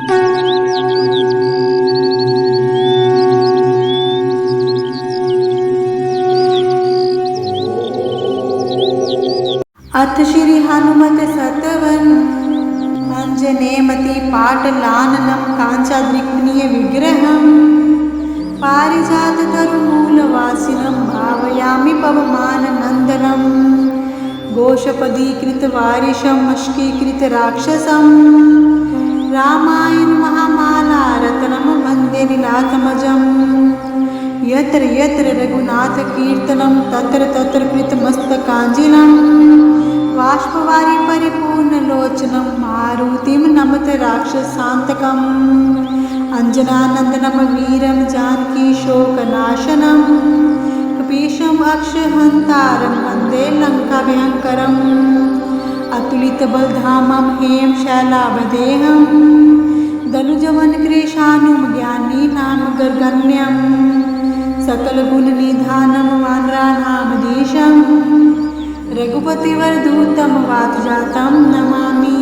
अथ श्री हनुमत सतवन अंजनेयमति पाटलाननं काञ्चाद्रिक्मणीय विग्रहं पारिजाततरुमूलवासिनं भावयामि पवमाननन्दनं घोषपदीकृतवारिशं मष्कीकृतराक्षसं रामायण महामालारत्नं वन्दे लीलात्मजं यत्र यत्र रघुनाथकीर्तनं तत्र तत्र कृतमस्तकाञ्जलिं बाष्पवारि परिपूर्णलोचनं मारुतिं नमत राक्षसान्तकम् अंजनानन्दनं वीरं जानकीशोकनाशनं कपीशम् अक्षहन्तारं वन्दे लङ्काभयङ्करम् अतुलितबलधामं हेम शैलावदेहं दनुजवनकृशानुं ज्ञानीनां गर्गण्यं सकलगुणनिधानं वानराणामधीशं रघुपतिवरदूतं वातजातं नमामि।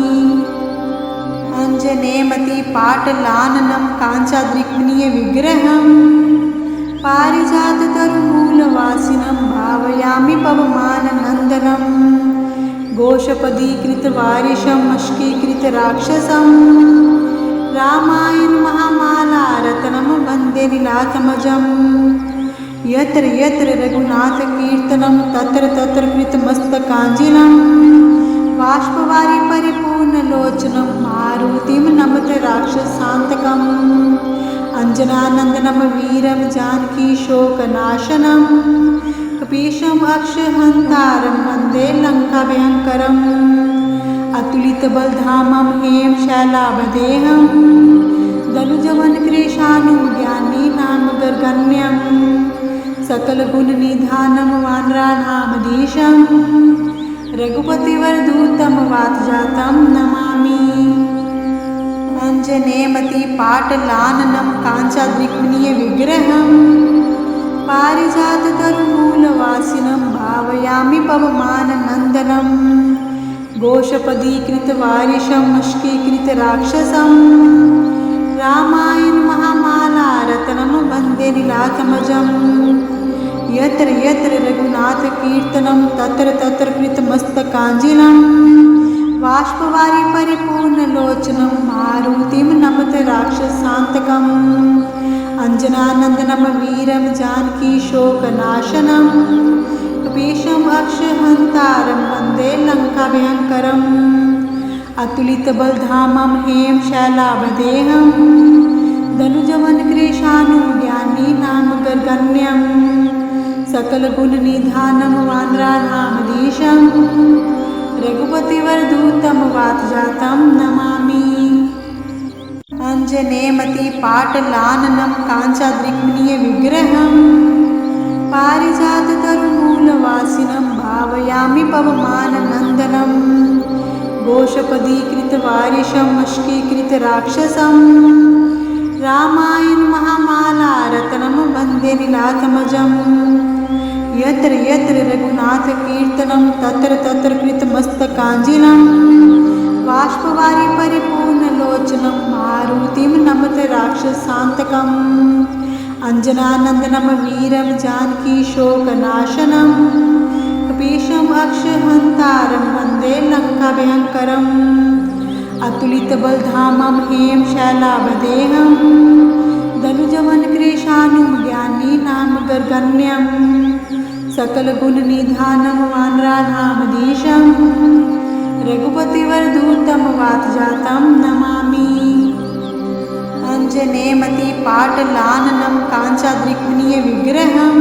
अंजनेयमति पाटलाननं काञ्चाद्रिक्मणीय विग्रहं पारिजाततरुमूलवासिनं भावयामि पवमाननन्दनं घोषपदीकृतवारिशं मष्कीकृतराक्षसं रामायण महामालारत्नं वन्दे लीलात्मजं यत्र यत्र रघुनाथकीर्तनं तत्र तत्र कृतमस्तकाञ्जलिं बाष्पवारि परिपूर्णलोचनं मारुतिं नमत राक्षसान्तकम् अंजनानन्दनं वीरं जानकीशोकनाशनं कपीशम् अक्षहन्तारं वन्दे लङ्काभयङ्करम् अतुलितबलधामं हेम शैलावदेहं दनुजवनकृशानुं ज्ञानीनां गर्गण्यं सकलगुणनिधानं वानराणामधीशं रघुपतिवरदूतं वातजातं नमामि। अंजनेयमति पाटलाननं काञ्चाद्रिक्मणीय विग्रहं पारिजाततरुमूलवासिनं भावयामि पवमाननन्दनं घोषपदीकृतवारिशं मष्कीकृतराक्षसं रामायण महामालारत्नं वन्दे लीलात्मजं यत्र यत्र रघुनाथकीर्तनं तत्र तत्र कृतमस्तकाञ्जलिं बाष्पवारि परिपूर्णलोचनं मारुतिं नमत राक्षसान्तकम् अंजनानन्दनं वीरं जानकीशोकनाशनं कपीशम् अक्षहन्तारं वन्दे लङ्काभयङ्करम् अतुलितबलधामं हेम शैलावदेहं दनुजवनकृशानुं ज्ञानीनां गर्गण्यं सकलगुणनिधानं वानराणामधीशं रघुपतिवरदूतं वातजातं नमामि। अंजनेयमति पाटलाननं काञ्चाद्रिक्मणीय विग्रहं पारिजाततरुमूलवासिनं भावयामि पवमाननन्दनं घोषपदीकृतवारिशं मष्कीकृतराक्षसं रामायण महामालारत्नं वन्दे लीलात्मजं यत्र यत्र रघुनाथकीर्तनं तत्र तत्र कृतमस्तकाञ्जलिं बाष्पवारि परिपूर्णलोचनं मारुतिं नमत राक्षसान्तकम् अंजनानन्दनं वीरं जानकीशोकनाशनं कपीशम् अक्षहन्तारं वन्दे लङ्काभयङ्करम् अतुलितबलधामं हेम शैलावदेहं दनुजवनकृशानुं ज्ञानीनां गर्गण्यं सकलगुणनिधानं वानराणामधीशं रघुपतिवरदूतं वातजातं नमामि। अंजनेयमति पाटलाननं काञ्चाद्रिक्मणीय विग्रहं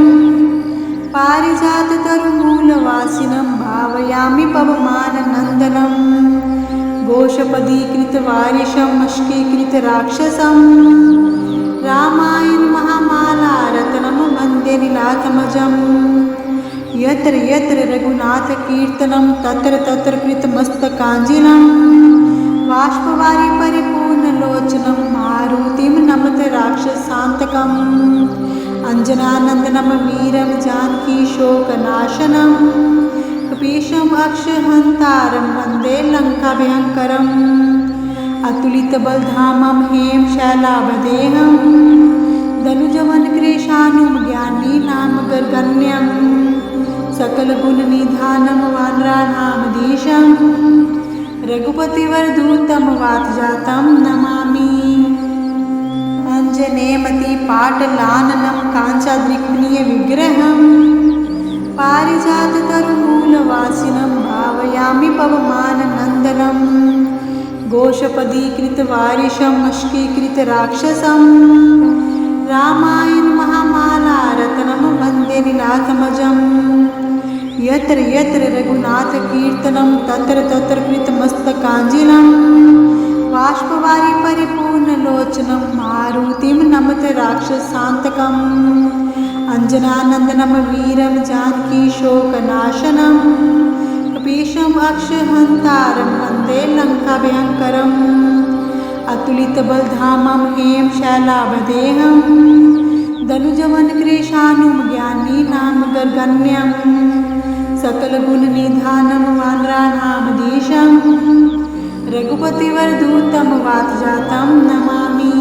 पारिजाततरुमूलवासिनं भावयामि पवमाननन्दनं घोषपदीकृतवारिशं मष्कीकृतराक्षसं रामायण महामालारत्नं वन्दे लीलात्मजं यत्र यत्र रघुनाथकीर्तनं तत्र तत्र कृतमस्तकाञ्जलिं बाष्पवारि परिपूर्णलोचनं मारुतिं नमत राक्षसान्तकम् अंजनानन्दनं वीरं जानकीशोकनाशनं कपीशम् अक्षहन्तारं वन्दे लङ्काभयङ्करम् अतुलितबलधामं हेम शैलावदेहं धनुजवनकृशानुं ज्ञानीनामगर्गण्यं सकलगुणनिधानं वानराणामधीशं रघुपतिवरदूतं वातजातं नमामि। अञ्जनेयमतिपाटलाननं काञ्चाद्रिक्मणीयविग्रहं पारिजाततरुमूलवासिनं भावयामि पवमाननन्दनं घोषपदीकृतवारिशं वशीकृतराक्षसं रामायण महामालारत्नं वन्दे लीलात्मजं। यत्र यत्र रघुनाथकीर्तनं तत्र तत्र कृतमस्तकाञ्जलिं बाष्पवारि परिपूर्णलोचनं मारुतिं नमत राक्षसान्तकम्। अञ्जनानन्दनं वीरं जानकीशोकनाशनं कपीशम् अक्षहन्तारं वन्दे लङ्काभयङ्करम्। अतुलितबलधामं हेम शैलावदेहं धनुजवनकृशानुं ज्ञानीनामगर्गण्यं सकलगुणनिधानं वानराणामधीशं रघुपतिवरदूतं वातजातं नमामि।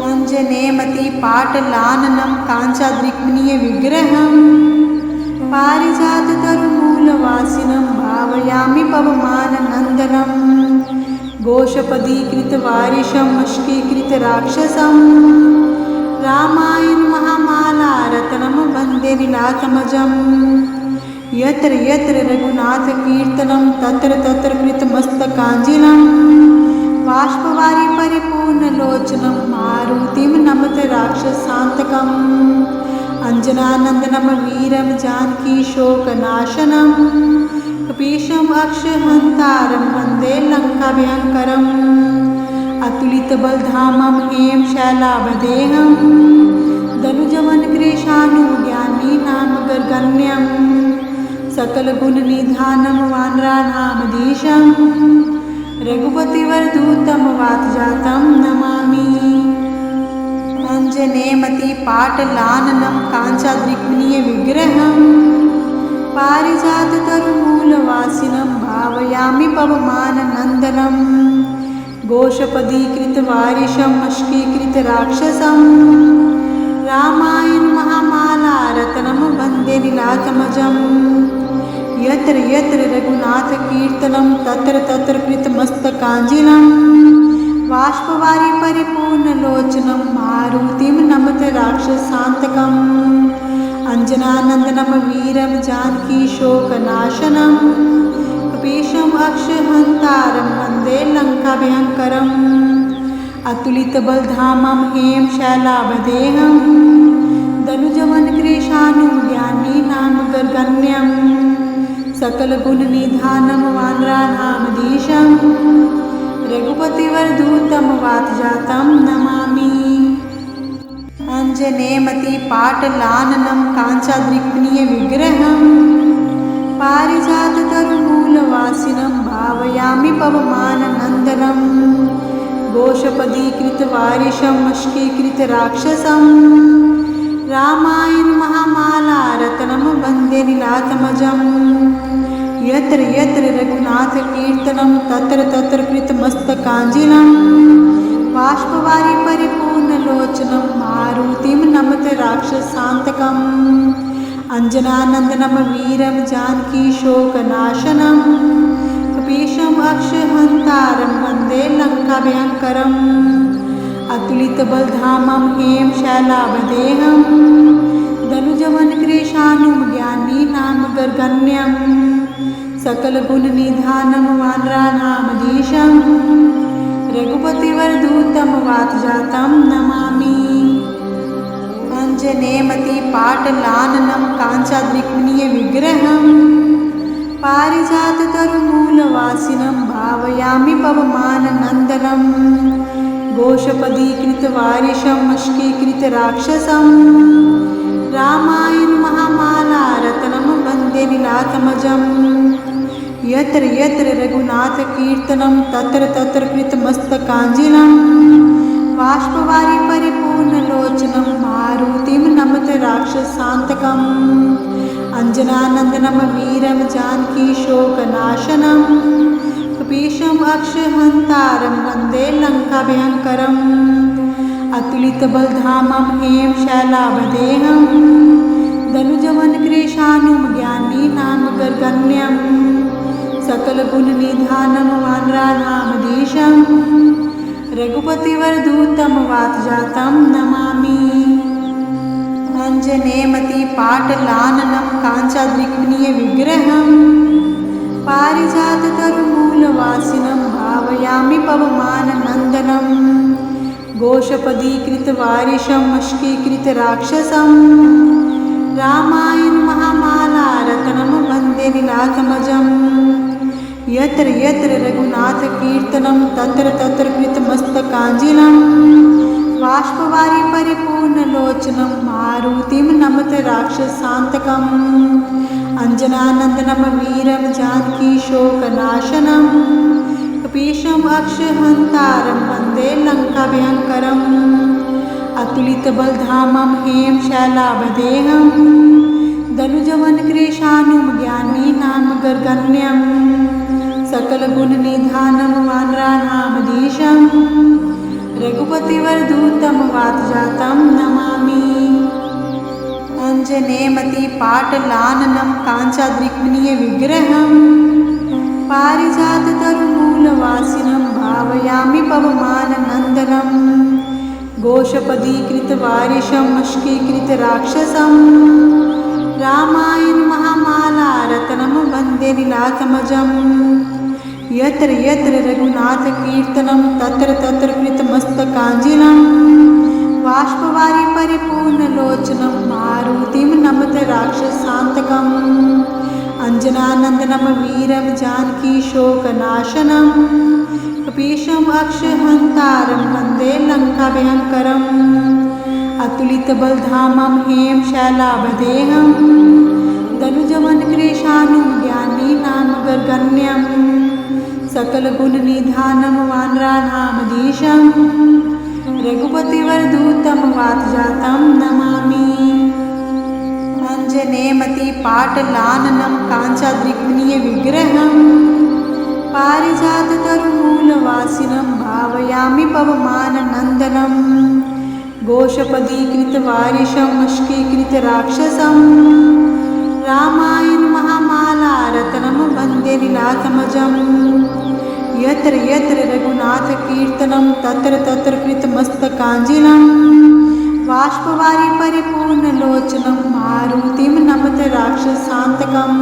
अञ्जनेयमतिपाटलाननं काञ्चाद्रिक्मणीयविग्रहं पारिजाततरुमूलवासिनं भावयामि पवमाननन्दनं घोषपदीकृतवारिशं वशीकृतराक्षसं रामायण महामालारत्नं वन्दे लीलात्मजं। यत्र यत्र रघुनाथकीर्तनं तत्र तत्र कृतमस्तकाञ्जलिं बाष्पवारि परिपूर्णलोचनं मारुतिं नमत राक्षसान्तकम्। अञ्जनानन्दनं वीरं जानकीशोकनाशनं कपीशम् अक्षहन्तारं वन्दे लङ्काभयङ्करम्। अतुलितबलधामं हेम शैलावदेहं धनुजवनकृशानुं ज्ञानीनामगर्गण्यं सकलगुणनिधानं वानराणामधीशं रघुपतिवरदूतं वातजातं नमामि। अञ्जनेयमतिपाटलाननं काञ्चाद्रिक्मणीयविग्रहं पारिजाततरुमूलवासिनं भावयामि पवमाननन्दनं घोषपदीकृतवारिशं वशीकृतराक्षसं रामायण महामालारत्नं वन्दे लीलात्मजं। यत्र यत्र रघुनाथकीर्तनं तत्र तत्र कृतमस्तकाञ्जलिं बाष्पवारि परिपूर्णलोचनं मारुतिं नमत राक्षसान्तकम्। अञ्जनानन्दनं वीरं जानकीशोकनाशनं कपीशम् अक्षहन्तारं वन्दे लङ्काभयङ्करम्। अतुलितबलधामं हेम शैलावदेहं धनुजवनकृशानुं ज्ञानीनामगर्गण्यं सकलगुणनिधानं वानराणामधीशं रघुपतिवरदूतं वातजातं नमामि। अञ्जनेयमतिपाटलाननं काञ्चाद्रिक्मणीयविग्रहं पारिजाततरुमूलवासिनं भावयामि पवमाननन्दनं घोषपदीकृतवारिशं वशीकृतराक्षसं रामायण महामालारत्नं वन्दे लीलात्मजं। यत्र यत्र रघुनाथकीर्तनं तत्र तत्र कृतमस्तकाञ्जलिं बाष्पवारि परिपूर्णलोचनं मारुतिं नमत राक्षसान्तकम्। अञ्जनानन्दनं वीरं जानकीशोकनाशनं कपीशम् अक्षहन्तारं वन्दे लङ्काभयङ्करम्। अतुलितबलधामं हेम शैलावदेहं धनुजवनकृशानुं ज्ञानीनामगर्गण्यं सकलगुणनिधानं वानराणामधीशं रघुपतिवरदूतं वातजातं नमामि। अञ्जनेयमतिपाटलाननं काञ्चाद्रिक्मणीयविग्रहं पारिजाततरुमूलवासिनं भावयामि पवमाननन्दनं घोषपदीकृतवारिशं वशीकृतराक्षसं रामायण महामालारत्नं वन्दे लीलात्मजं। यत्र यत्र रघुनाथकीर्तनं तत्र तत्र कृतमस्तकाञ्जलिं बाष्पवारि परिपूर्णलोचनं मारुतिं नमत राक्षसान्तकम्। अञ्जनानन्दनं वीरं जानकीशोकनाशनं कपीशम् अक्षहन्तारं वन्दे लङ्काभयङ्करम् अतुलितबलधामं हेम शैलावदेहं धनुजवनकृशानुं ज्ञानीनां गर्गण्यं सकलगुणनिधानं वानराणामधीशं रघुपतिवरदूतं वातजातं नमामि। अञ्जनेयमतिपाटलाननं काञ्चाद्रिक्मणीयविग्रहं पारिजाततरुमूलवासिनं भावयामि पवमाननन्दनं घोषपदीकृतवारिशं वशीकृतराक्षसं रामायण महामालारत्नं वन्दे लीलात्मजं यत्र यत्र रघुनाथकीर्तनं तत्र तत्र कृतमस्तकाञ्जलिं बाष्पवारि परिपूर्णलोचनं मारुतिं नमत राक्षसान्तकम् अंजनानन्दनं वीरं जानकीशोकनाशनं कपीशम् अक्षहन्तारं वन्दे लङ्काभयङ्करम् अतुलितबलधामं हेम शैलावदेहं धनुजवनकृशानुं ज्ञानीनां गर्गण्यं सकलगुणनिधानं वानराणामधीशं रघुपतिवरदूतं वातजातं नमामि। अञ्जनेयमतिपाटलाननं काञ्चाद्रिक्मणीयविग्रहं पारिजाततरुमूलवासिनं भावयामि पवमाननन्दनं घोषपदीकृतवारिशं वशीकृतराक्षसं रामायण महामालारत्नं वन्दे लीलात्मजं यत्र यत्र रघुनाथकीर्तनं तत्र तत्र कृतमस्तकाञ्जलिं बाष्पवारि परिपूर्णलोचनं मारुतिं नमत राक्षसान्तकम् अंजनानन्दनं वीरं जानकीशोकनाशनं कपीशम् अक्षहन्तारं वन्दे लङ्काभयङ्करम् अतुलितबलधामं हेम शैलावदेहं धनुजवनकृशानुं ज्ञानीनां गर्गण्यं सकलगुणनिधानं वानराणामधीशं रघुपतिवरदूतं वातजातं नमामि। अञ्जनेयमतिपाटलाननं काञ्चाद्रिक्मणीयविग्रहं पारिजाततरुमूलवासिनं भावयामि पवमाननन्दनं घोषपदीकृतवारिशं वशीकृतराक्षसं रामायण महामालारत्नं वन्दे लीलात्मजं यत्र यत्र रघुनाथकीर्तनं तत्र तत्र कृतमस्तकाञ्जलिं बाष्पवारि परिपूर्णलोचनं मारुतिं नमत राक्षसान्तकम्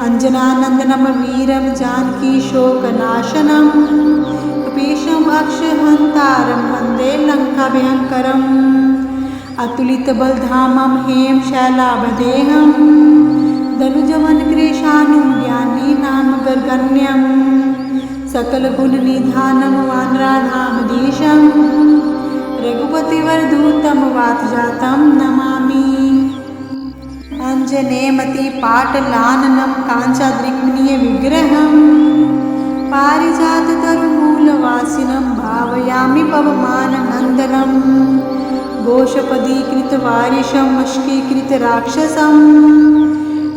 अंजनानन्दनं वीरं जानकीशोकनाशनं कपीशम् अक्षहन्तारं वन्दे लङ्काभयङ्करम् अतुलितबलधामं हेम शैलावदेहं धनुजवनकृशानुं ज्ञानीनां गर्गण्यं सकलगुणनिधानं वानराणामधीशं रघुपतिवरदूतं वातजातं नमामि। अञ्जनेयमतिपाटलाननं काञ्चाद्रिक्मणीयविग्रहं पारिजाततरुमूलवासिनं भावयामि पवमाननन्दनं घोषपदीकृतवारिशं वशीकृतराक्षसं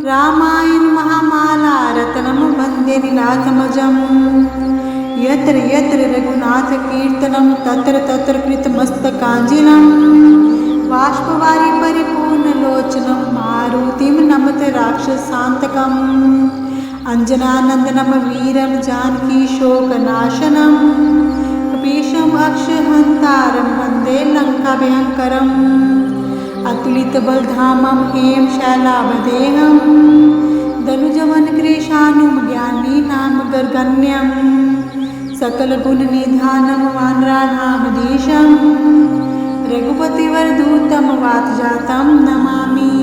रामायण महामालारत्नं वन्दे लीलात्मजं यत्र यत्र रघुनाथकीर्तनं तत्र तत्र कृतमस्तकाञ्जलिं बाष्पवारि परिपूर्णलोचनं मारुतिं नमत राक्षसान्तकम् अंजनानन्दनं वीरं जानकीशोकनाशनं कपीशम् अक्षहन्तारं वन्दे लङ्काभयङ्करम् अतुलितबलधामं हेम शैलावदेहं धनुजवनकृशानुं ज्ञानीनां गर्गण्यं सकलगुणनिधानं वानराणामधीशं रघुपतिवरदूतं वातजातं नमामि।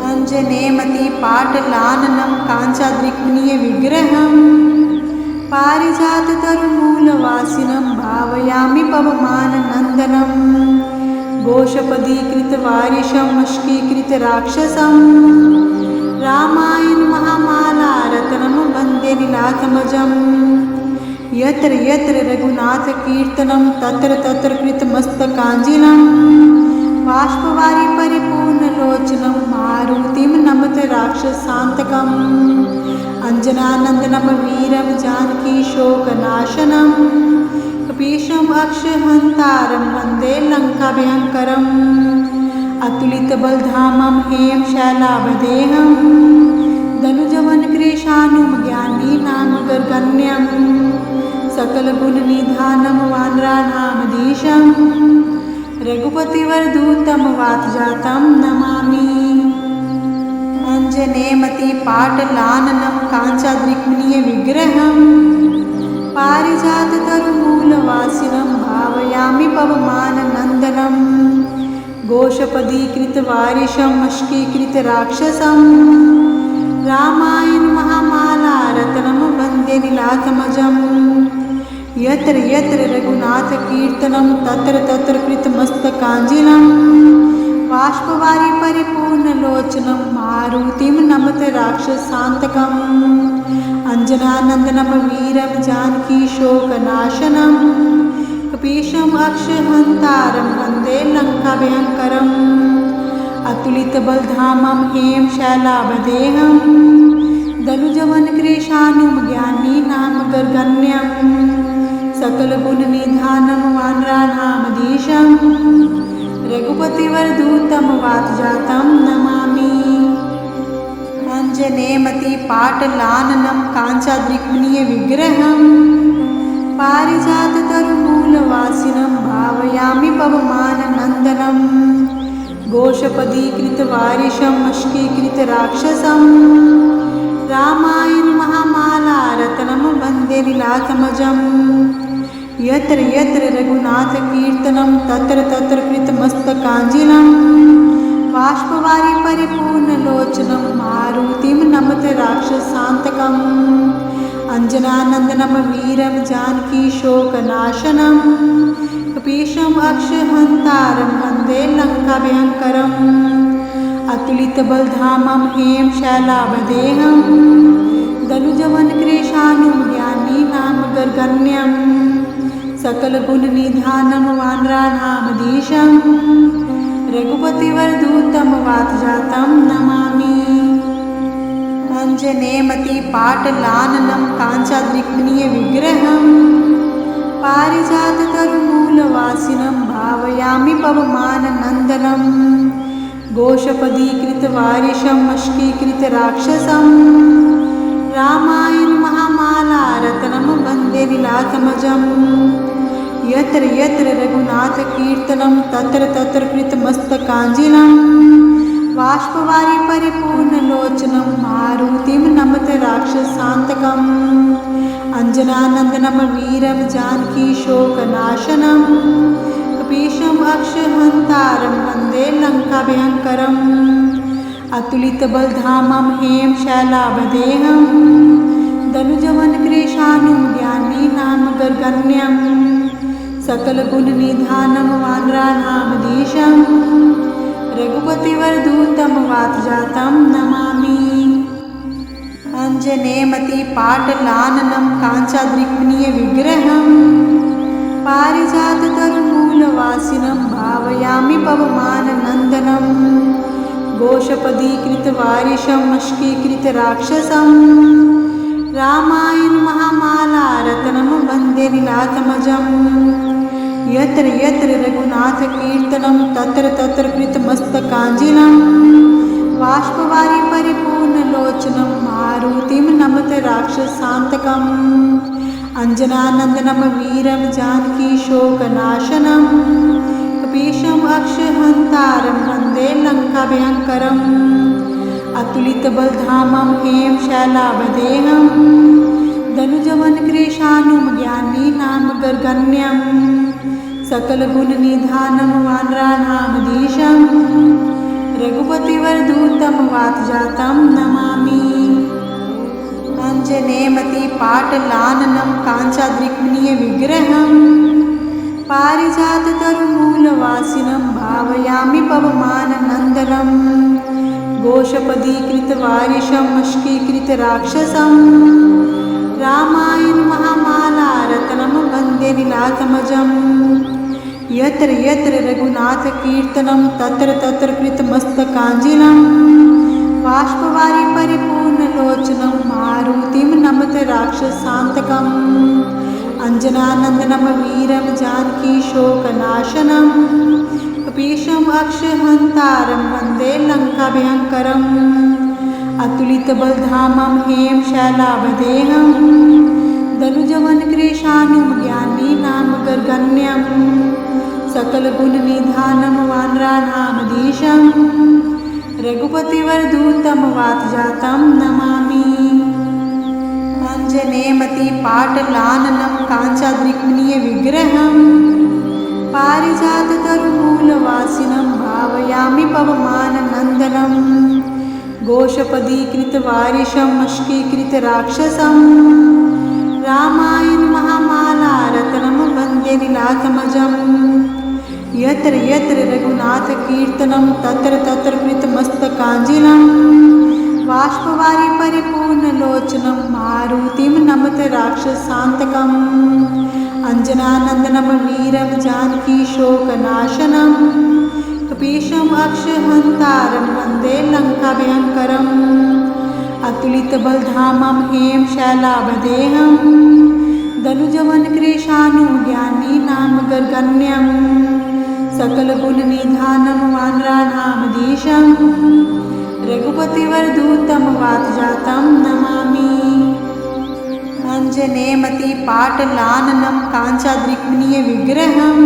अञ्जनेयमतिपाटलाननं काञ्चाद्रिक्मणीयविग्रहं पारिजाततरुमूलवासिनं भावयामि पवमाननन्दनं घोषपदीकृतवारिशं वशीकृतराक्षसं रामायण महामालारत्नं वन्दे लीलात्मजं यत्र यत्र रघुनाथकीर्तनं तत्र तत्र कृतमस्तकाञ्जलिं बाष्पवारि परिपूर्ण पूर्णलोचनं मारुतिं नमत राक्षसान्तकम् अञ्जनानन्दनं वीरं जानकी शोकनाशनं कपीशम् अक्षहन्तारं वन्दे लङ्काभयङ्करम् अतुलितबलधामं हेम शैलावदेहं धनुजवनकृशानुं ज्ञानीनां गर्गण्यं सकलगुणनिधानं वानराणामधीशं रघुपतिवरदूतं वातजातं नमामि अञ्जनेयमतिपाटलाननं काञ्चाद्रिक्मणीयविग्रहं पारिजाततरुमूलवासिनं भावयामि पवमाननन्दनं घोषपदीकृतवारिशं मष्कीकृतराक्षसं रामायण महामालारत्नं वन्दे नीलातमजम् यत्र यत्र रघुनाथकीर्तनं तत्र तत्र कृतमस्तकाञ्जलिं बाष्पवारि परिपूर्णलोचनं मारुतिं नमत राक्षसान्तकम् अञ्जनानन्दनं वीरं जानकी शोकनाशनं कपीशम् अक्षहन्तारं वन्दे लङ्काभयङ्करम् अतुलितबलधामं हेम शैलावदेहं धनुजवनकृशानुं ज्ञानीनां गर्गण्यं सकलगुणनिधानं वानराणामधीशं रघुपतिवरदूतं वातजातं नमामि अञ्जनेयमतिपाटलाननं काञ्चाद्रिक्मणीयविग्रहं पारिजाततरुमूलवासिनं भावयामि पवमाननन्दनं घोषपदीकृतवारिशं मष्कीकृतराक्षसं रामायण महामालारत्नं वन्दे नीलातमजम् यत्र यत्र रघुनाथकीर्तनं तत्र तत्र कृतमस्तकाञ्जलिं बाष्पवारि परिपूर्णलोचनं मारुतिं नमत राक्षसान्तकम् अञ्जनानन्दनं वीरं जानकी शोकनाशनं कपीशम् अक्षहन्तारं वन्दे लङ्काभयङ्करम् अतुलितबलधामं हेम शैलावदेहं धनुजवनकृशानुं ज्ञानीनां गर्गण्यं सकलगुणनिधानं वानराणामधीशं रघुपतिवरदूतं वातजातं नमामि अञ्जनेयमतिपाटलाननं काञ्चाद्रिक्मणीयविग्रहं पारिजाततरुमूलवासिनं भावयामि पवमाननन्दनं घोषपदीकृतवारिशं मष्कीकृतराक्षसं रामायण महामालारत्नं वन्दे नीलातमजम् यत्र यत्र रघुनाथकीर्तनं तत्र तत्र कृतमस्तकाञ्जलिं बाष्पवारि परिपूर्णलोचनं मारुतिं नमत राक्षसान्तकम् अञ्जनानन्दनं वीरं जानकी शोकनाशनं कपीशम् अक्षहन्तारं वन्दे लङ्काभयङ्करम् अतुलितबलधामं हेम शैलावदेहं धनुजवनकृशानुं ज्ञानीनां गर्गण्यं सकलगुणनिधानं वानराणामधीशं रघुपतिवरदूतं वातजातं नमामि अञ्जनेयमतिपाटलाननं काञ्चाद्रिक्मणीयविग्रहं पारिजाततरुमूलवासिनं भावयामि पवमाननन्दनं घोषपदीकृतवारिशं मष्कीकृतराक्षसं रामायण महामालारत्नं वन्दे नीलातमजम् यत्र यत्र रघुनाथकीर्तनं तत्र तत्र कृतमस्तकाञ्जलिं बाष्पवारि परिपूर्णलोचनं मारुतिं नमत राक्षसान्तकम् अञ्जनानन्दनं वीरं जानकी शोकनाशनं कपीशम् अक्षहन्तारं वन्दे लङ्काभयङ्करम् अतुलितबलधामं हेम शैलावदेहं धनुजवनकृशानुं ज्ञानीनां गर्गण्यं सकलगुणनिधानं वानराणामधीशं रघुपतिवरदूतं वातजातं नमामि अञ्जनेयमतिपाटलाननं काञ्चाद्रिक्मणीयविग्रहं पारिजाततरुमूलवासिनं भावयामि पवमाननन्दनं घोषपदीकृतवारिशं मष्कीकृतराक्षसं रामायण महामालारत्नं वन्दे नीलातमजम् यत्र यत्र रघुनाथकीर्तनं तत्र तत्र कृतमस्तकाञ्जलिं बाष्पवारि परिपूर्णलोचनं मारुतिं नमत राक्षसान्तकम् अंजनानन्दनं वीरं जानकीशोकनाशनं कपीशम् अक्षहन्तारं वन्दे लङ्काभयङ्करम् अतुलितबलधामं हेम शैलावदेहं धनुजवनकृशानुं ज्ञानीनामगर्गण्यं सकलगुणनिधानं वानराणामधीशं रघुपतिवरदूतं वातजातं नमामि। अञ्जनेयमतिपाटलाननं काञ्चाद्रिक्मणीयविग्रहं पारिजाततरुमूलवासिनं भावयामि पवमाननन्दनं घोषपदीकृतवारिशं मष्कीकृतराक्षसं रामायण महामालारत्नं वन्दे लीलात्मजं यत्र यत्र रघुनाथकीर्तनं तत्र तत्र कृतमस्तकाञ्जलिं बाष्पवारि परिपूर्णलोचनं मारुतिं नमत राक्षसान्तकम् अंजनानन्दनं वीरं जानकीशोकनाशनं कपीशम् अक्षहन्तारं वन्दे लङ्काभयङ्करम् अतुलितबलधामं हेम शैलावदेहं धनुजवनकृशानुं ज्ञानीनामगर्गण्यं सकलगुणनिधानं वानराणामधीशं रघुपतिवरदूतं वातजातं नमामि। अञ्जनेयमतिपाटलाननं काञ्चाद्रिक्मणीयविग्रहं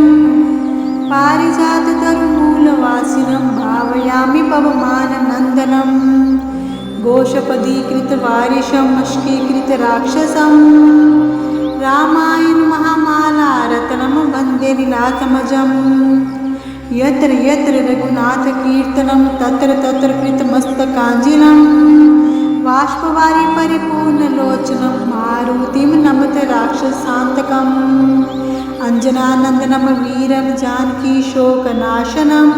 पारिजाततरुमूलवासिनं भावयामि पवमाननन्दनं घोषपदीकृतवारिशं मष्कीकृतराक्षसं रामायण महामालारत्नं वन्दे लीलात्मजं यत्र यत्र रघुनाथकीर्तनं तत्र तत्र कृतमस्तकाञ्जलिं बाष्पवारि परिपूर्णलोचनं मारुतिं नमत राक्षसान्तकम् अंजनानन्दनं वीरं जानकीशोकनाशनं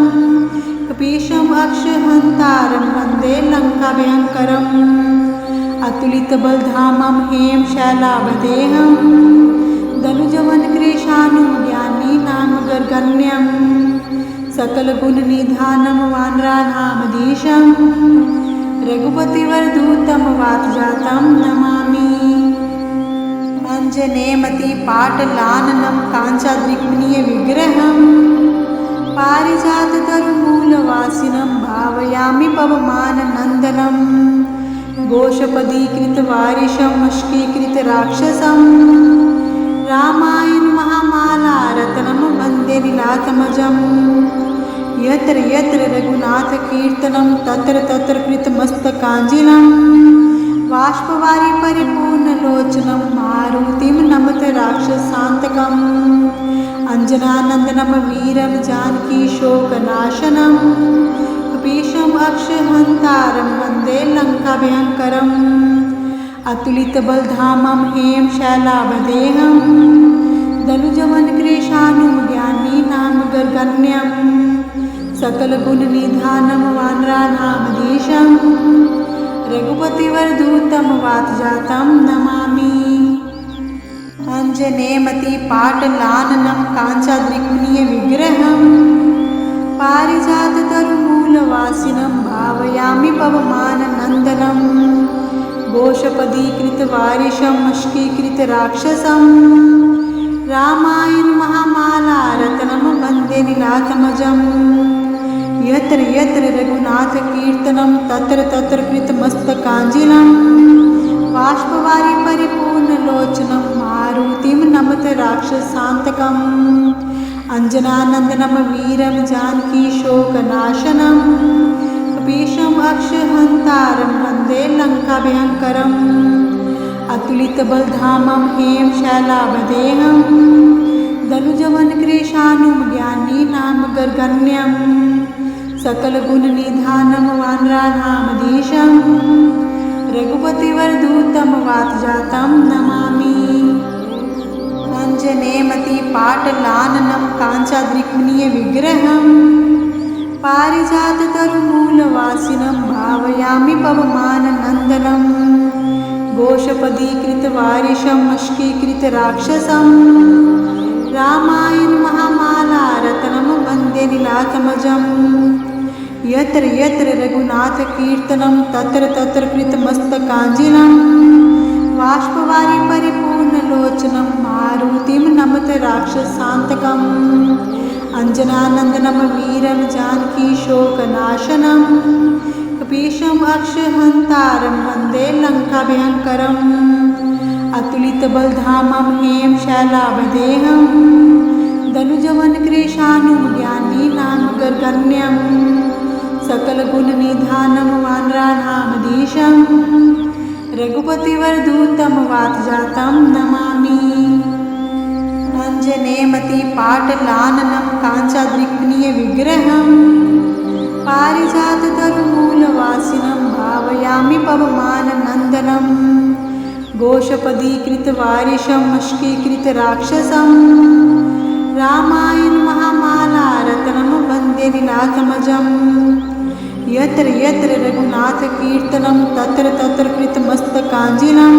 कपीशम् अक्षहन्तारं वन्दे लङ्काभयङ्करम् अतुलितबलधामं हेम शैलावदेहं धनुजवनकृशानुं ज्ञानीनामगर्गण्यं सकलगुणनिधानं वानराणामधीशं रघुपतिवरदूतं वातजातं नमामि। अञ्जनेयमतिपाटलाननं काञ्चाद्रिक्मणीयविग्रहं पारिजाततरुमूलवासिनं भावयामि पवमाननन्दनं घोषपदीकृतवारिशं मष्कीकृतराक्षसं रामायण महामालारत्नं वन्दे लीलात्मजं यत्र यत्र रघुनाथकीर्तनं तत्र तत्र कृतमस्तकाञ्जलिं बाष्पवारि परिपूर्णलोचनं मारुतिं नमत राक्षसान्तकम् अंजनानन्दनं वीरं जानकीशोकनाशनं कपीशम् अक्षहन्तारं वन्दे लङ्काभयङ्करम् अतुलितबलधामं हेम शैलावदेहं धनुजवनकृशानुं ज्ञानीनामगर्गण्यं सकलगुणनिधानं वानराणामधीशं रघुपतिवरदूतं वातजातं नमामि। अञ्जनेयमतिपाटलाननं काञ्चाद्रिक्मणीयविग्रहं पारिजाततरुमूलवासिनं भावयामि पवमाननन्दनं घोषपदीकृतवारिशं मष्कीकृतराक्षसं रामायण महामालारत्नं वन्दे लीलात्मजं यत्र यत्र रघुनाथकीर्तनं तत्र तत्र कृतमस्तकाञ्जलिं बाष्पवारि परिपूर्णलोचनं मारुतिं नमत राक्षसान्तकम् अंजनानन्दनं वीरं जानकीशोकनाशनं कपीशम् अक्षहन्तारं वन्दे लङ्काभयङ्करम् अतुलितबलधामं हेम शैलावदेहं धनुजवनकृशानुं ज्ञानीनामगर्गण्यं सकलगुणनिधानं वानराणामधीशं रघुपतिवरदूतं वातजातं नमामि। अञ्जनेयमतिपाटलाननं काञ्चाद्रिक्मणीयविग्रहं पारिजाततरुमूलवासिनं भावयामि पवमाननन्दनं घोषपदीकृतवारिशं मष्कीकृतराक्षसं रामायण महामाला निलातमजम् यत्र यत्र रघुनाथकीर्तनं तत्र तत्र कृतमस्तकाञ्जलिं बाष्पवारि परिपूर्णलोचनं मारुतिं नमत राक्षसान्तकम् अंजनानन्दनं वीरं जानकीशोकनाशनं कपीशम् अक्षहन्तारं वन्दे लङ्काभयङ्करम् अतुलितबलधामं हेम शैलावदेहं धनुजवनकृशानुं ज्ञानीनामगर्गण्यं सकलगुणनिधानं वानराणामधीशं रघुपतिवरदूतं वातजातं नमामि अञ्जनेयमतिपाटलाननं काञ्चाद्रिक्मणीयविग्रहं पारिजाततरुमूलवासिनं भावयामि पवमाननन्दनं घोषपदीकृतवारिशं मष्कीकृतराक्षसं रामायण महामालारत्नं वन्दे लीलात्मजं यत्र यत्र रघुनाथकीर्तनं तत्र तत्र कृतमस्तकाञ्जलिं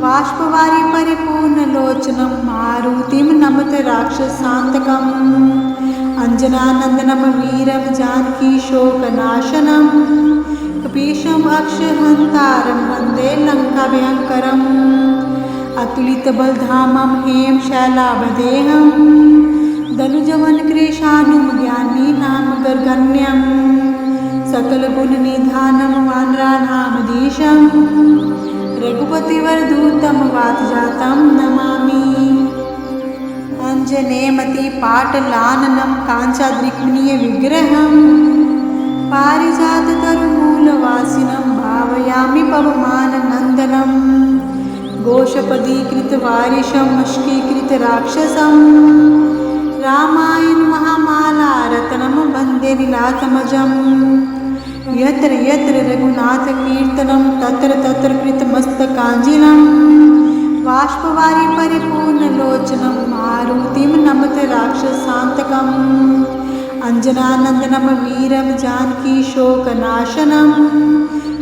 बाष्पवारि परिपूर्णलोचनं मारुतिं नमत राक्षसान्तकम् अंजनानन्दनं वीरं जानकीशोकनाशनं कपीशम् अक्षहन्तारं वन्दे लङ्काभयङ्करम् अतुलितबलधामं हेम शैलावदेहं धनुजवनकृशानुं ज्ञानीनामगर्गण्यं सकलगुणनिधानं वानराणामधीशं रघुपतिवरदूतं वातजातं नमामि अञ्जनेयमतिपाटलाननं काञ्चाद्रिक्मणीयविग्रहं पारिजाततरुमूलवासिनं भावयामि पवमाननन्दनं घोषपदीकृतवारिशं मष्कीकृतराक्षसं रामायण महामालारत्नं वन्दे लीलात्मजं यत्र यत्र रघुनाथकीर्तनं तत्र तत्र कृतमस्तकाञ्जलिं बाष्पवारि परिपूर्णलोचनं मारुतिं नमत राक्षसान्तकम् अंजनानन्दनं वीरं जानकीशोकनाशनं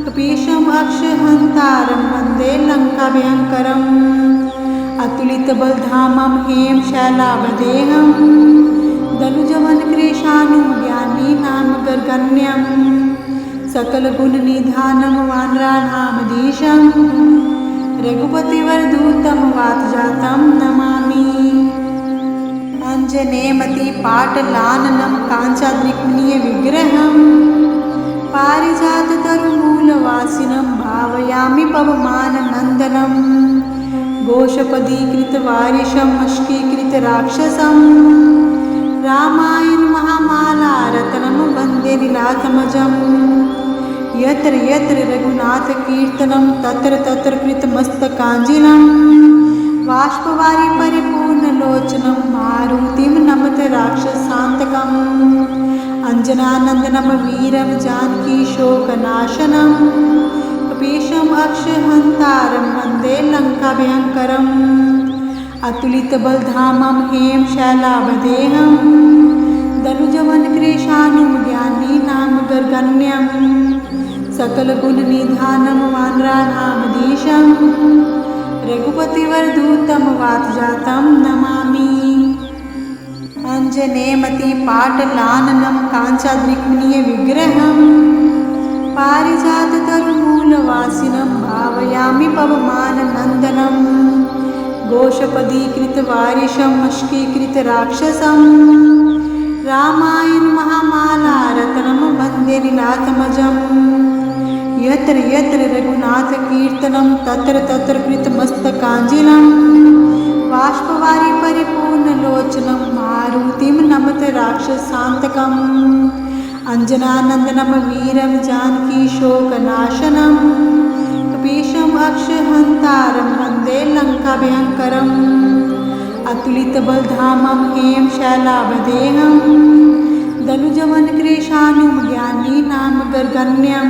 कपीशम् अक्षहन्तारं वन्दे लङ्काभयङ्करम् अतुलितबलधामं हेम शैलावदेहं धनुजवनकृशानुं ज्ञानीनामगर्गण्यं सकलगुणनिधानं वानराणामधीशं रघुपतिवरदूतं वातजातं नमामि अञ्जनेयमतिपाटलाननं काञ्चाद्रिक्मणीयविग्रहं पारिजाततरुमूलवासिनं भावयामि पवमाननन्दनं घोषपदीकृतवारिशं मष्कीकृतराक्षसं रामायण महामालारत्नं वन्दे लीलात्मजं यत्र यत्र रघुनाथकीर्तनं तत्र तत्र कृतमस्तकाञ्जलिं बाष्पवारि परिपूर्णलोचनं मारुतिं नमत राक्षसान्तकम् अंजनानन्दनं वीरं जानकीशोकनाशनं कपीशम् अक्षहन्तारं वन्दे लङ्काभयङ्करम् अतुलितबलधामं हेम शैलावदेहं धनुजवनकृशानुं ज्ञानीनामगर्गण्यं सकलगुणनिधानं वानराणामधीशं रघुपतिवरदूतं वातजातं नमामि अञ्जनेयमतिपाटलाननं काञ्चाद्रिक्मणीयविग्रहं पारिजाततरुमूलवासिनं भावयामि पवमाननन्दनं घोषपदीकृतवारिशं मष्कीकृतराक्षसं रामायण महामालारत्नं वन्दे लीलात्मजं यत्र यत्र रघुनाथकीर्तनं तत्र तत्र कृतमस्तकाञ्जलिं बाष्पवारि परिपूर्णलोचनं मारुतिं नमत राक्षसान्तकम् अंजनानन्दनं वीरं जानकीशोकनाशनं कपीशम् अक्षहन्तारं वन्दे लङ्काभयङ्करम् अतुलितबलधामं हेम शैलावदेहं धनुजवनकृशानुं ज्ञानीनामगर्गण्यं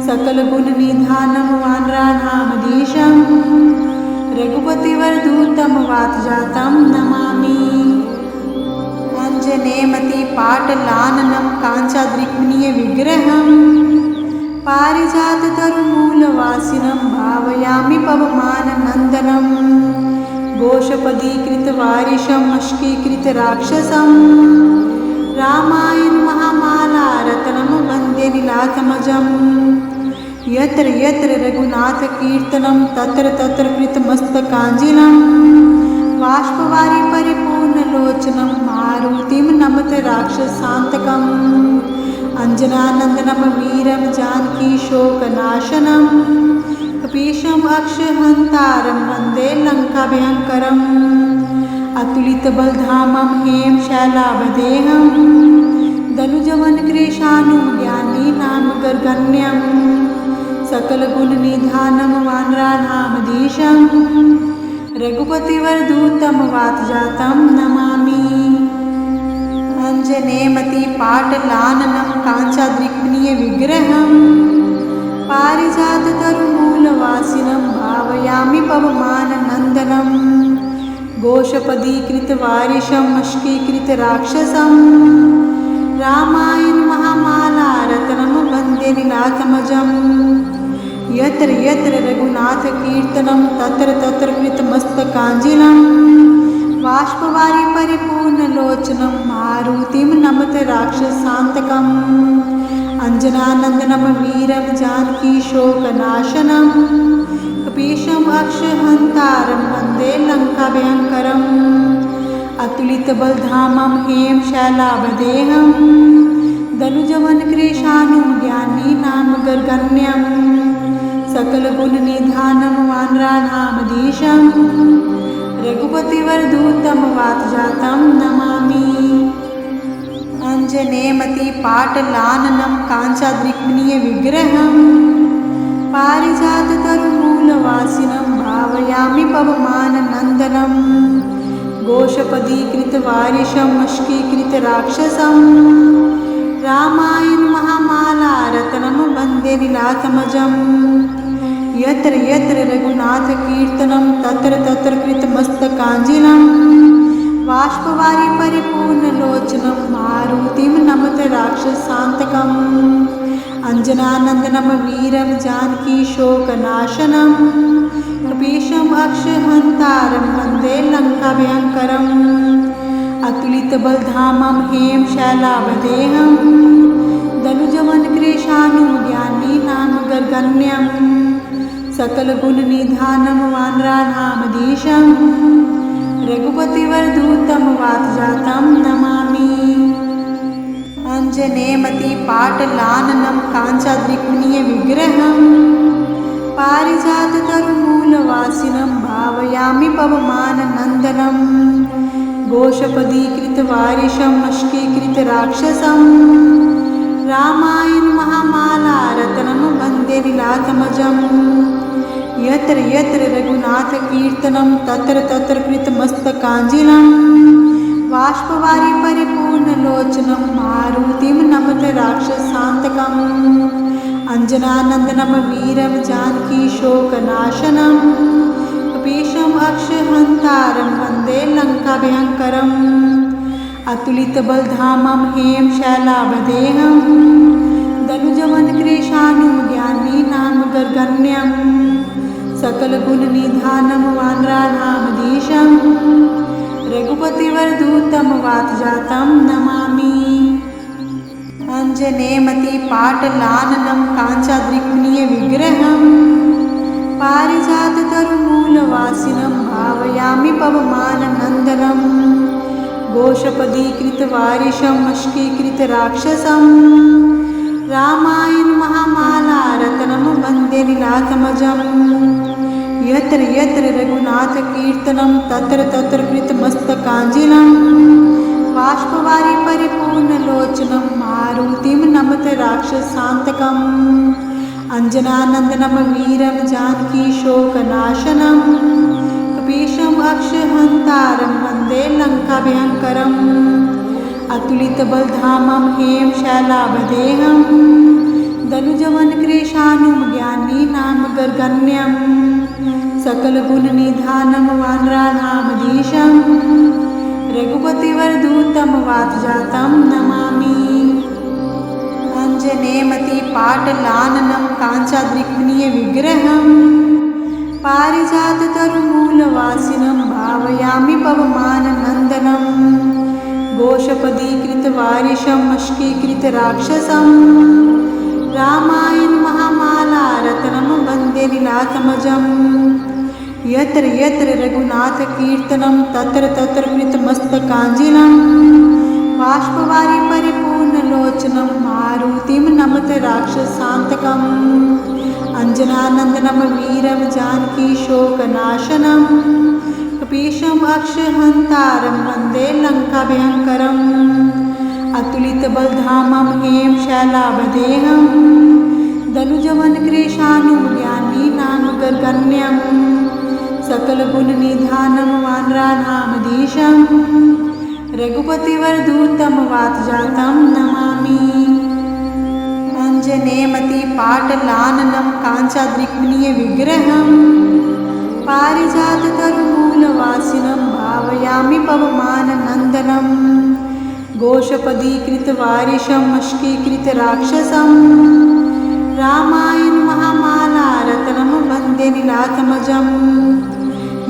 सकलगुणनिधानं वानराणामधीशं रघुपतिवरदूतं वातजातं नमामि अञ्जनेयमतिपाटलाननं काञ्चाद्रिक्मणीयविग्रहं पारिजाततरुमूलवासिनं भावयामि पवमाननन्दनं घोषपदीकृतवारिशं मष्कीकृतराक्षसं रामायण महामाला रत्नम वन्दे लीलात्मजम् यत्र यत्र रघुनाथ कीर्तनं तत्र तत्र कृतमस्तकाञ्जलिं बाष्पवारि परिपूर्णलोचनं मारुतिं नमत राक्षसान्तकम् अंजनानन्दनं वीरं जानकी शोकनाशनं कपीशम् अक्षहन्तारं वन्दे लङ्काभयङ्करम् अतुलितबलधामं हेम शैलावदेहं धनुजवनकृशानुं ज्ञानीनामगर्गण्यं सकलगुणनिधानं वानराणामधीशं रघुपतिवरदूतं वातजातं नमामि अञ्जनेयमतिपाटलाननं काञ्चाद्रिक्मणीयविग्रहं पारिजाततरुमूलवासिनं भावयामि पवमाननन्दनं घोषपदीकृतवारिशं मष्कीकृतराक्षसं रामायण महामाला रत्नम वन्दे लीलात्मजम् यत्र यत्र रघुनाथकीर्तनं तत्र तत्र कृतमस्तकाञ्जलिं बाष्पवारि परिपूर्णलोचनं मारुतिं नमत राक्षसान्तकम् अंजनानन्दनं वीरं जानकी शोकनाशनं कपीशम् अक्षहन्तारं वन्दे लङ्काभयङ्करम् अतुलितबलधामं हेम शैलावदेहं धनुजवनकृशानुं ज्ञानीनामगर्गण्यं सकलगुणनिधानं वानराणामधीशं रघुपतिवरदूतं वातजातं नमामि अञ्जनेयमतिपाटलाननं काञ्चाद्रिक्मणीयविग्रहं पारिजाततरुमूलवासिनं भावयामि पवमाननन्दनं घोषपदीकृतवारिशं मष्कीकृतराक्षसं रामायण महामाला रत्नम वन्दे लीलात्मजम् यत्र यत्र रघुनाथकीर्तनं तत्र तत्र कृतमस्तकाञ्जलिं बाष्पवारि परिपूर्णलोचनं मारुतिं नमत राक्षसान्तकम् अंजनानन्दनं वीरं जानकी शोकनाशनं कपीशम् अक्षहन्तारं वन्दे लङ्काभयङ्करम् अतुलितबलधामं हेम शैलावदेहं धनुजवनकृशानुं ज्ञानीनामगर्गण्यं सकलगुणनिधानं वानराणामधीशं रघुपतिवरदूतं वातजातं नमामि अञ्जनेयमतिपाटलाननं काञ्चाद्रिक्मणीयविग्रहं पारिजाततरुमूलवासिनं भावयामि पवमाननन्दनं घोषपदीकृतवारिशं मष्कीकृतराक्षसं रामायण महामाला रत्नम वन्दे लीलात्मजम् यत्र यत्र रघुनाथकीर्तनं तत्र तत्र कृतमस्तकाञ्जलिं बाष्पवारि परिपूर्णलोचनं मारुतिं नमत राक्षसान्तकम् अंजनानन्दनं वीरं जानकी शोकनाशनं कपीशम् अक्षहन्तारं वन्दे लङ्काभयङ्करम् अतुलितबलधामं हेम शैलावदेहं धनुजवनकृशानुं ज्ञानीनामगर्गण्यं सकलगुणनिधानं वानराणामधीशं रघुपतिवरदूतं वातजातं नमामि अञ्जनेयमतिपाटलाननं काञ्चाद्रिक्मणीयविग्रहं पारिजाततरुमूलवासिनं भावयामि पवमाननन्दनं घोषपदीकृतवारिशं मष्कीकृतराक्षसं रामायण महामाला रत्नम वन्दे लीलात्मजम् यत्र यत्र रघुनाथकीर्तनं तत्र तत्र कृतमस्तकाञ्जलिं बाष्पवारि परिपूर्णलोचनं मारुतिं नमत राक्षसान्तकम् अंजनानन्दनं वीरं जानकी शोकनाशनं कपीशम् अक्षहन्तारं वन्दे लङ्काभयङ्करम् अतुलितबलधामं हेम शैलावदेहं धनुजवनकृशानुं ज्ञानीनामगर्गण्यं सकलगुणनिधानं वानराणामधीशं रघुपतिवरदूतं वातजातं नमामि अञ्जनेयमतिपाटलाननं काञ्चाद्रिक्मणीयविग्रहं पारिजाततरुमूलवासिनं भावयामि पवमाननन्दनं घोषपदीकृतवारिशं वारिशं मष्कीकृतराक्षसं रामायण महामालारत्नं वन्दे लीलात्मजम् यत्र यत्र रघुनाथकीर्तनं तत्र तत्र कृतमस्तकाञ्जलिं बाष्पवारि परिपूर्णलोचनं मारुतिं नमत राक्षसान्तकम् अंजनानन्दनं वीरं जानकी शोकनाशनं कपीशम् अक्षहन्तारं वन्दे लङ्काभयङ्करम् अतुलितबलधामं हेम शैलावदेहं दनुजवनकृशानुज्ञानीनामगर्गण्यं सकलगुणनिधानं वानराणामधीशं रघुपतिवरदूतं वातजातं नमामि अंजनेयमतिपाटलाननं काञ्चाद्रिक्मणीयविग्रहं पारिजाततरुमूलवासिनं भावयामि पवमाननन्दनं घोषपदीकृतवारिशं मष्कीकृतराक्षसं रामायण महामालारत्नं वन्दे लीलात्मजम्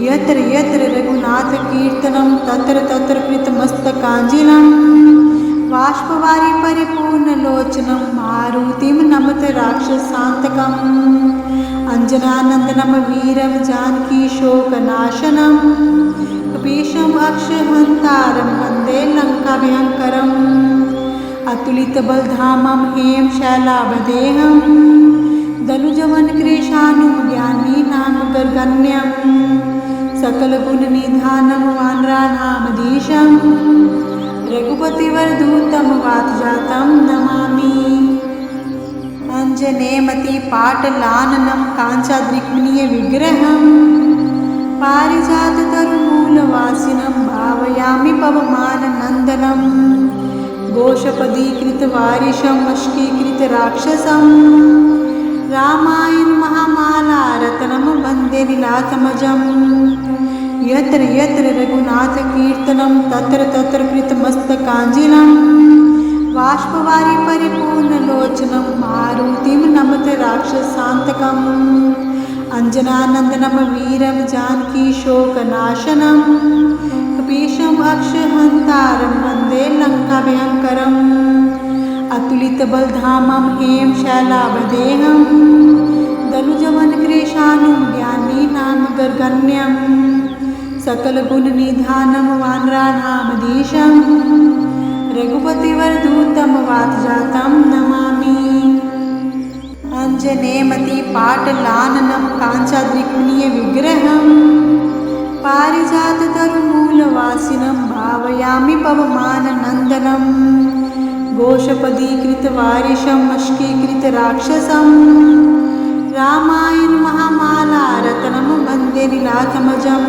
यत्र यत्र रघुनाथकीर्तनं तत्र तत्र कृतमस्तकाञ्जलिं बाष्पवारि परिपूर्णलोचनं मारुतिं नमत राक्षसान्तकम् अंजनानन्दनं वीरं जानकी शोकनाशनं कपीशम् अक्षहन्तारं वन्दे लङ्काभयङ्करम् अतुलितबलधामं हेम शैलावदेहं दनुजवनकृशानुज्ञानीनामगर्गण्यं सकलगुणनिधानं वानराणामधीशं रघुपतिवरदूतं वातजातं नमामि अंजनेयमतिपाटलाननं काञ्चाद्रिक्मणीयविग्रहं पारिजाततरुमूलवासिनं भावयामि पवमाननन्दनं घोषपदीकृतवारिशं वशीकृतराक्षसं रामायण महामालारत्नं वन्दे लीलात्मजम् यत्र यत्र रघुनाथकीर्तनं तत्र तत्र कृतमस्तकाञ्जलिं बाष्पवारि परिपूर्णलोचनं मारुतिं नमत राक्षसान्तकम् अंजनानन्दनं वीरं जानकी शोकनाशनं कपीशम् अक्षहन्तारं वन्दे लङ्काभयङ्करम् अतुलितबलधामं हेम शैलावदेहं दनुजवनकृशानुज्ञानीनामगर्गण्यं सकलगुणनिधानं वानराणामधीशं रघुपतिवरदूतं वातजातं नमामि अंजनेयमतिपाटलाननं काञ्चाद्रिक्मणीयविग्रहं पारिजाततरुमूलवासिनं भावयामि पवमाननन्दनं घोषपदीकृतवारिशं मष्कीकृतराक्षसं रामायण महामालारत्नं वन्दे लीलात्मजम्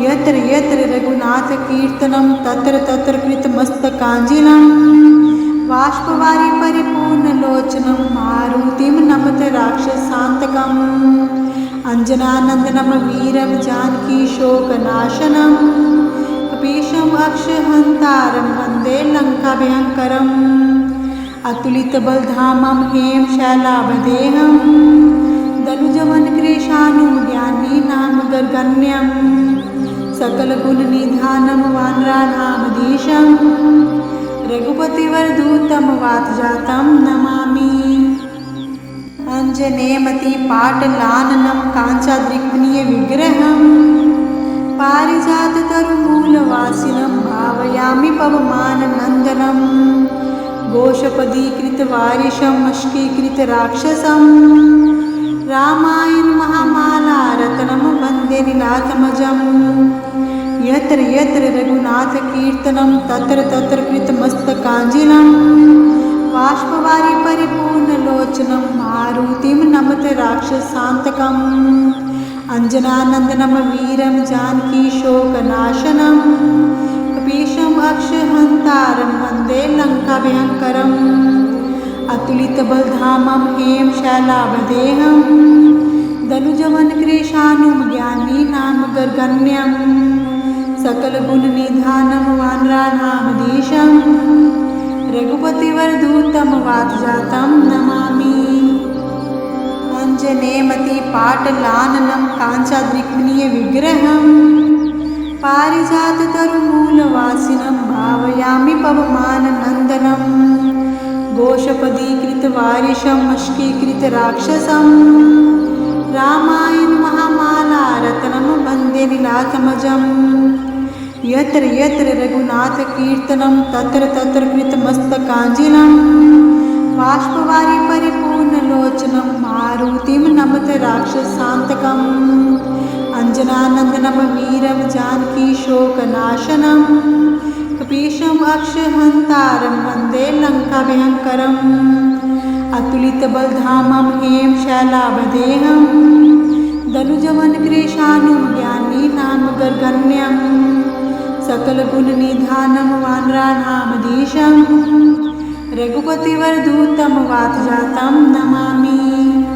यत्र यत्र रघुनाथकीर्तनं तत्र तत्र कृतमस्तकाञ्जलिं बाष्पवारि परिपूर्णलोचनं मारुतिं नमत राक्षसान्तकम् अंजनानन्दनं वीरं जानकी शोकनाशनं कपीशम् अक्षहन्तारं वन्दे लङ्काभयङ्करम् अतुलितबलधामं हेम शैलावदेहं दनुजवनकृशानुज्ञानीनामगर्गण्यं सकलगुणनिधानं वानराणामधीशं रघुपतिवरदूतं वातजातं नमामि अंजनेयमतिपाटलाननं काञ्चाद्रिक्मणीयविग्रहं पारिजाततरुमूलवासिनं भावयामि पवमाननन्दनं घोषपदीकृतवारिशं मष्कीकृतराक्षसं रामायण महामालारत्नं वन्दे लीलात्मजम् यत्र यत्र रघुनाथकीर्तनं तत्र तत्र कृतमस्तकाञ्जलिं बाष्पवारि परिपूर्णलोचनं मारुतिं नमत राक्षसान्तकम् अंजनानन्दनं वीरं जानकी शोकनाशनं कपीशम् अक्षहन्तारं वन्दे लङ्काभयङ्करम् अतुलितबलधामं हेम शैलावदेहं दनुजवनकृशानुज्ञानीनामगर्गण्यं सकलगुणनिधानं वानराणामधीशं रघुपतिवरदूतं वातजातं नमामि अंजनेयमतिपाटलाननं काञ्चाद्रिक्मणीयविग्रहं पारिजाततरुमूलवासिनं भावयामि पवमाननन्दनं घोषपदीकृतवारिशम् अश्कीकृतराक्षसं रामायणमहामालारत्नं वन्दे लीलात्मजम् यत्र यत्र रघुनाथकीर्तनं तत्र तत्र कृतमस्तकाञ्जलिं बाष्पवारि परिपूर्णलोचनं मारुतिं नमत राक्षसान्तकम् अञ्जनानन्दनं वीरं जानकी शोकनाशनं कपीशम् अक्षहन्तारं वन्दे लङ्काभयङ्करम् अतुलितबलधामं हेम शैलावदेहं दनुजवनकृशानुं ज्ञानीनां गर्गण्यं सकलगुणनिधानं वानराणामधीशं रघुपतिवरदूतं वातजातं नमामि।